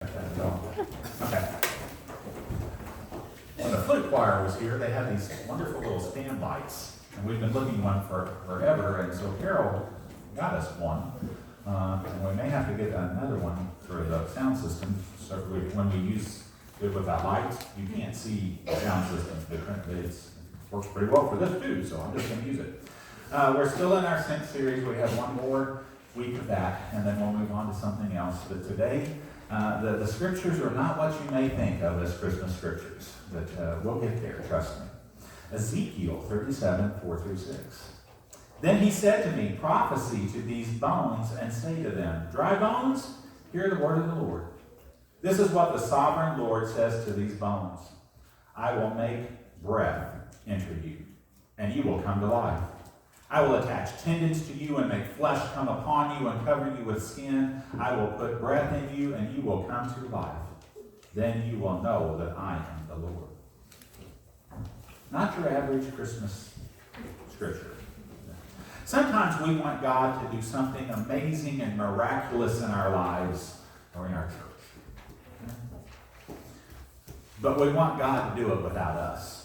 Okay. When the flute choir was here, they had these wonderful little stand lights, and we've been looking one for forever, and so Carol got us one, and we may have to get another one for the sound system, so when we use it with that light, you can't see the sound system. It works pretty well for this too, so I'm just going to use it. We're still in our Scent series. We have one more week of that, and then we'll move on to something else. But today, the scriptures are not what you may think of as Christmas scriptures, but we'll get there, trust me. Ezekiel 37, 4-6. Then he said to me, prophesy to these bones and say to them, dry bones, hear the word of the Lord. This is what the sovereign Lord says to these bones. I will make breath enter you, and you will come to life. I will attach tendons to you and make flesh come upon you and cover you with skin. I will put breath in you, and you will come to life. Then you will know that I am the Lord. Not your average Christmas scripture. Sometimes we want God to do something amazing and miraculous in our lives or in our church. But we want God to do it without us.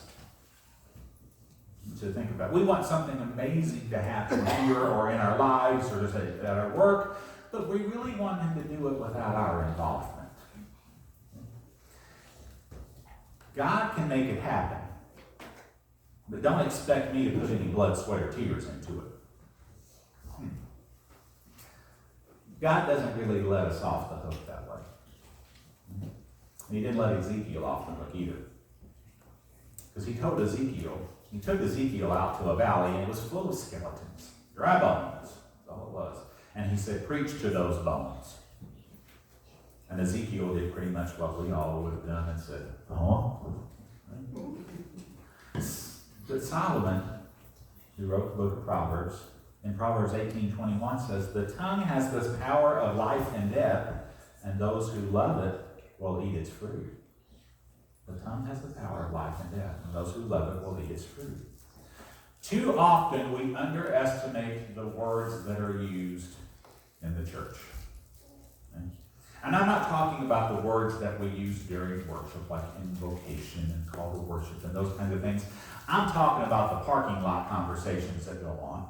To think about. We want something amazing to happen here or in our lives or at our work, but we really want Him to do it without our involvement. God can make it happen, but don't expect me to put any blood, sweat, or tears into it. God doesn't really let us off the hook that way. He didn't let Ezekiel off the hook either. Because he told Ezekiel, he took Ezekiel out to a valley, and it was full of skeletons, dry bones, that's all it was. And he said, preach to those bones. And Ezekiel did pretty much what we all would have done and said, oh. But Solomon, who wrote the book of Proverbs, in Proverbs 18:21 says, the tongue has this power of life and death, and those who love it will eat its fruit. The tongue has the power of life and death, and those who love it will eat its fruit. Too often we underestimate the words that are used in the church. Okay? And I'm not talking about the words that we use during worship, like invocation and call to worship and those kinds of things. I'm talking about the parking lot conversations that go on.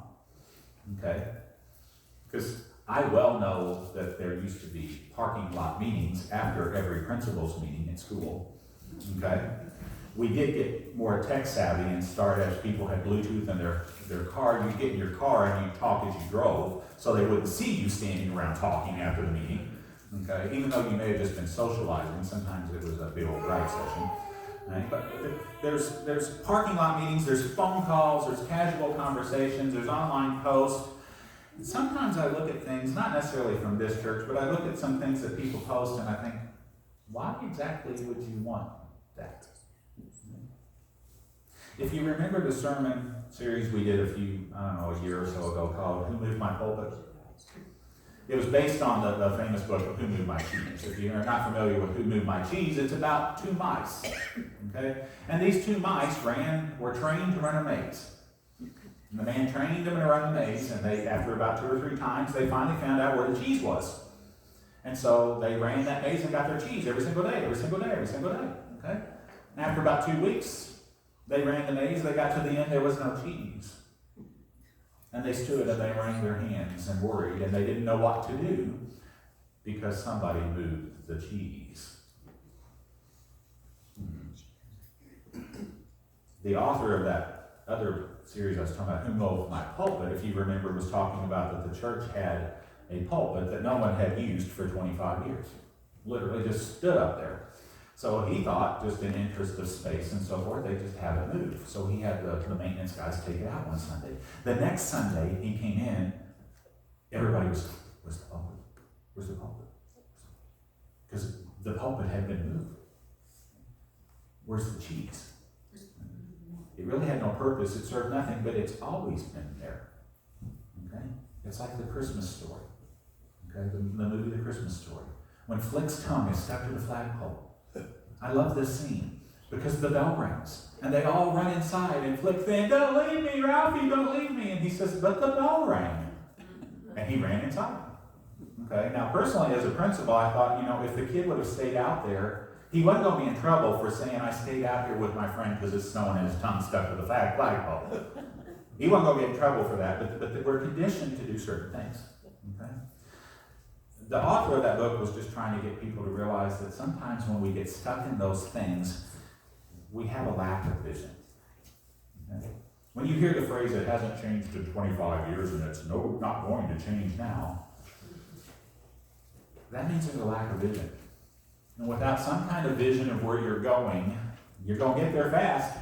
Okay? Because I well know that there used to be parking lot meetings after every principal's meeting at school. Okay? We did get more tech savvy and start as people had Bluetooth in their car. You get in your car and you talk as you drove, so they wouldn't see you standing around talking after the meeting. Okay? Even though you may have just been socializing, sometimes it was a big old ride session. Right? But there's parking lot meetings, there's phone calls, there's casual conversations, there's online posts. And sometimes I look at things, not necessarily from this church, but I look at some things that people post and I think, why exactly would you want that? If you remember the sermon series we did a year or so ago called Who Moved My Pulpit? It was based on the famous book of Who Moved My Cheese. If you're not familiar with Who Moved My Cheese, it's about two mice. Okay? And these two mice were trained to run a maze. And the man trained them to run the maze, and after about 2 or 3 times, they finally found out where the cheese was. And so they ran that maze and got their cheese every single day. Okay? And after about 2 weeks, they ran the maze, they got to the end, there was no cheese. And they stood and they wrung their hands and worried, and they didn't know what to do because somebody moved the cheese. The author of that other series I was talking about, Who Moved My Pulpit, if you remember, was talking about that the church had a pulpit that no one had used for 25 years. Literally just stood up there. So he thought, just in interest of space and so forth, they just have it moved. So he had the maintenance guys take it out one Sunday. The next Sunday, he came in, everybody was, where's the pulpit? Where's the pulpit? Because the pulpit had been moved. Where's the cheese? It really had no purpose. It served nothing, but it's always been there. Okay? It's like the Christmas story. Okay? The movie The Christmas Story. When Flick's tongue is stuck to the flagpole. I love this scene because the bell rings and they all run inside and Flick's saying, don't leave me, Ralphie, don't leave me. And he says, but the bell rang. And he ran inside. Okay, now personally as a principal, I thought, if the kid would have stayed out there, he wasn't going to be in trouble for saying, I stayed out here with my friend because it's snowing and his tongue stuck to the flagpole. He wasn't going to get in trouble for that, but we're conditioned to do certain things. Okay? The author of that book was just trying to get people to realize that sometimes when we get stuck in those things, we have a lack of vision. Okay? When you hear the phrase, it hasn't changed in 25 years and it's not going to change now, that means there's a lack of vision. And without some kind of vision of where you're going to get there fast.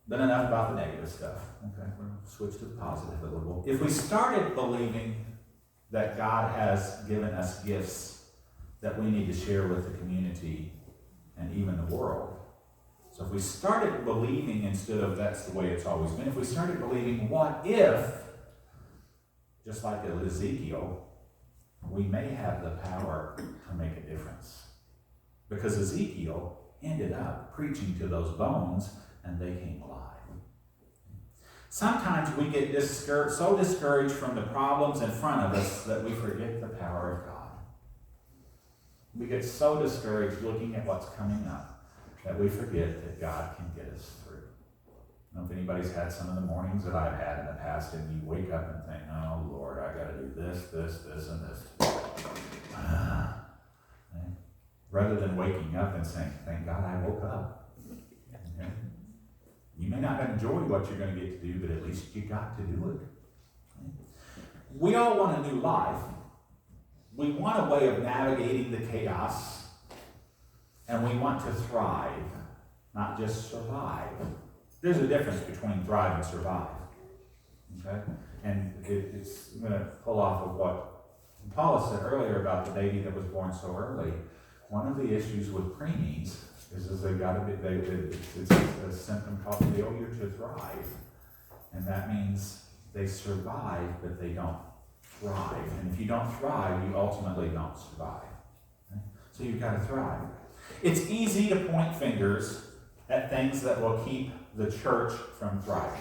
But enough about the negative stuff. Okay, we'll switch to the positive a little. If we started believing that God has given us gifts that we need to share with the community and even the world. So if we started believing, instead of that's the way it's always been, if we started believing, what if, just like Ezekiel, we may have the power to make a difference. Because Ezekiel ended up preaching to those bones and they came alive. Sometimes we get so discouraged from the problems in front of us that we forget the power of God. We get so discouraged looking at what's coming up that we forget that God can get us through. I don't know if anybody's had some of the mornings that I've had in the past, and you wake up and think, oh Lord, I got to do this, and this. Rather than waking up and saying, thank God I woke up. Okay? You may not enjoy what you're going to get to do, but at least you got to do it. Okay? We all want a new life. We want a way of navigating the chaos, and we want to thrive, not just survive. There's a difference between thrive and survive. Okay? And I'm going to pull off of what Paula said earlier about the baby that was born so early. One of the issues with preemies is they got to be, it's a symptom called failure to thrive. And that means they survive, but they don't thrive. And if you don't thrive, you ultimately don't survive. Okay? So you've got to thrive. It's easy to point fingers at things that will keep the church from thriving.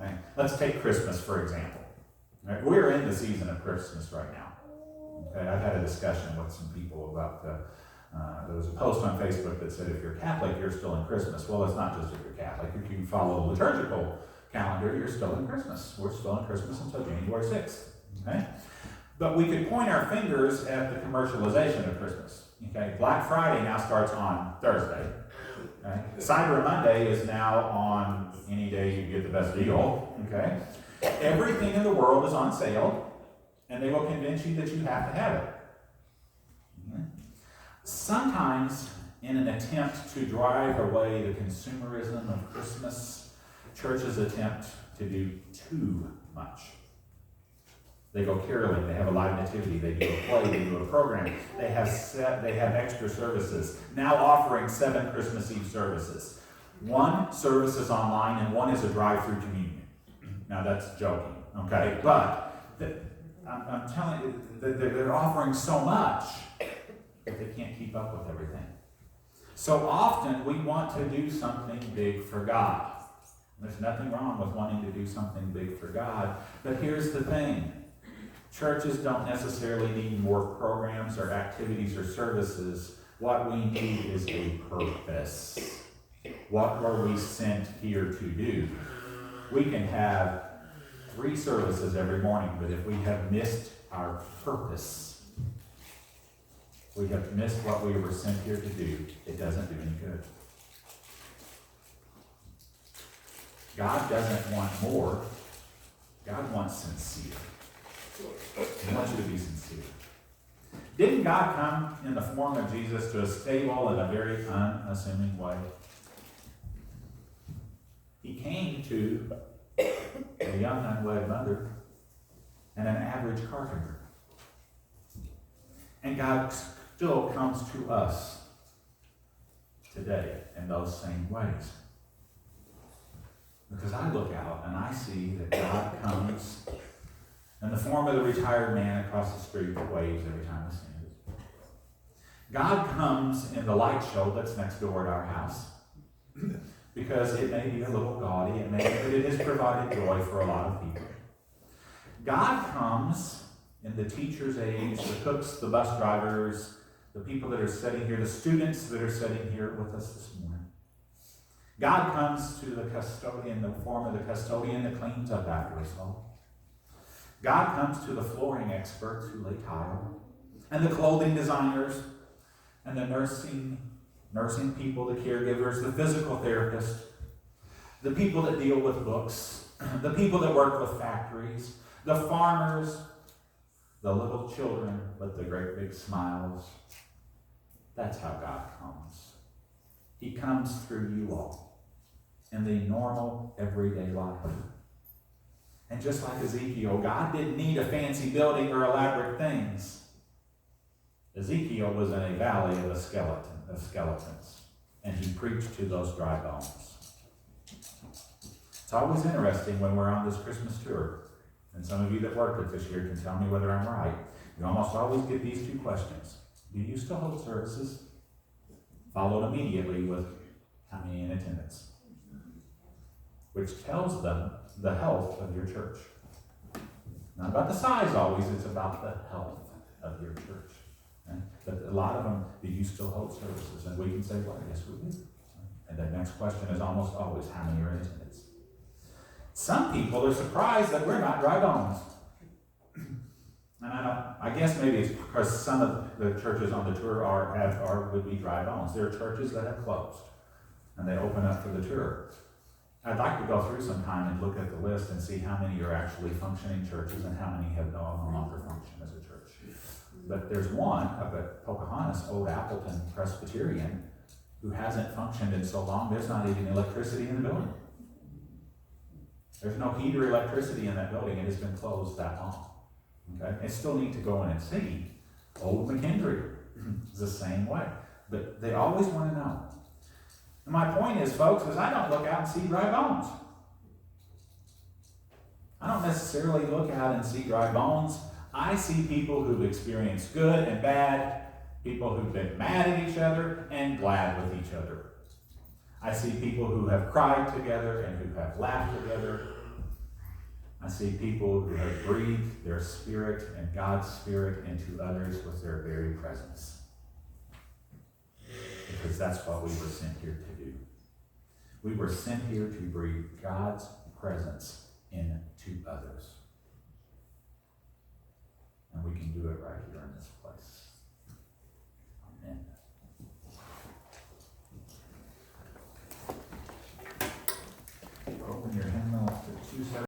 Okay? Let's take Christmas, for example. Right? We're in the season of Christmas right now. Okay? I've had a discussion with some people about there was a post on Facebook that said if you're Catholic, you're still in Christmas. Well, it's not just if you're Catholic. If you follow the liturgical calendar, you're still in Christmas. We're still in Christmas until January 6th. Okay? But we could point our fingers at the commercialization of Christmas. Okay? Black Friday now starts on Thursday. Okay? Cyber Monday is now on any day you get the best deal. Okay? Everything in the world is on sale, and they will convince you that you have to have it. Okay? Sometimes, in an attempt to drive away the consumerism of Christmas, churches attempt to do too much. They go caroling, they have a live nativity, they do a play, they do a program, they have extra services, now offering 7 Christmas Eve services. One service is online and one is a drive-through communion. Now that's joking, okay? But I'm telling you, they're offering so much that they can't keep up with everything. So often we want to do something big for God. There's nothing wrong with wanting to do something big for God, but here's the thing. Churches don't necessarily need more programs or activities or services. What we need is a purpose. What were we sent here to do? We can have 3 services every morning, but if we have missed our purpose, we have missed what we were sent here to do, it doesn't do any good. God doesn't want more. God wants sincere. He wants you to be sincere. Didn't God come in the form of Jesus to a stable in a very unassuming way? He came to a young unwed mother and an average carpenter. And God still comes to us today in those same ways. Because I look out and I see that God comes in the form of the retired man across the street that waves every time I see him. God comes in the light show that's next door at our house. Because it may be a little gaudy, but it has provided joy for a lot of people. God comes in the teacher's age, the cooks, the bus drivers, the people that are sitting here, the students that are sitting here with us this morning. God comes to the custodian, the form of the custodian that cleans up after us all. God comes to the flooring experts who lay tile, and the clothing designers, and the nursing people, the caregivers, the physical therapists, the people that deal with books, the people that work with factories, the farmers, the little children with the great big smiles. That's how God comes. He comes through you all in the normal, everyday life. And just like Ezekiel, God didn't need a fancy building or elaborate things. Ezekiel was in a valley of skeletons, and he preached to those dry bones. It's always interesting when we're on this Christmas tour, and some of you that worked it this year can tell me whether I'm right. You almost always get these two questions. Do you still hold services? Followed immediately with how many in attendance? Which tells them the health of your church. Not about the size always, it's about the health of your church. Okay? But a lot of them, do you still hold services? And we can say, well, yes, we do. And the next question is almost always, how many are in attendance? Some people are surprised that we're not dry bones. And I guess maybe it's because some of the churches on the tour would be dry bones. There are churches that have closed, and they open up for the tour. I'd like to go through some time and look at the list and see how many are actually functioning churches and how many have no longer function as a church. But there's one up at Pocahontas, Old Appleton Presbyterian, who hasn't functioned in so long, there's not even electricity in the building. There's no heat or electricity in that building. It has been closed that long. Okay? I still need to go in and see. Old McKendree is the same way. But they always want to know. And my point is, folks, is I don't look out and see dry bones. I don't necessarily look out and see dry bones. I see people who've experienced good and bad, people who've been mad at each other and glad with each other. I see people who have cried together and who have laughed together. I see people who have breathed their spirit and God's spirit into others with their very presence. Because that's what we were sent here to do. We were sent here to breathe God's presence into others. And we can do it right here in this place. Amen. Open your hymnal to 270.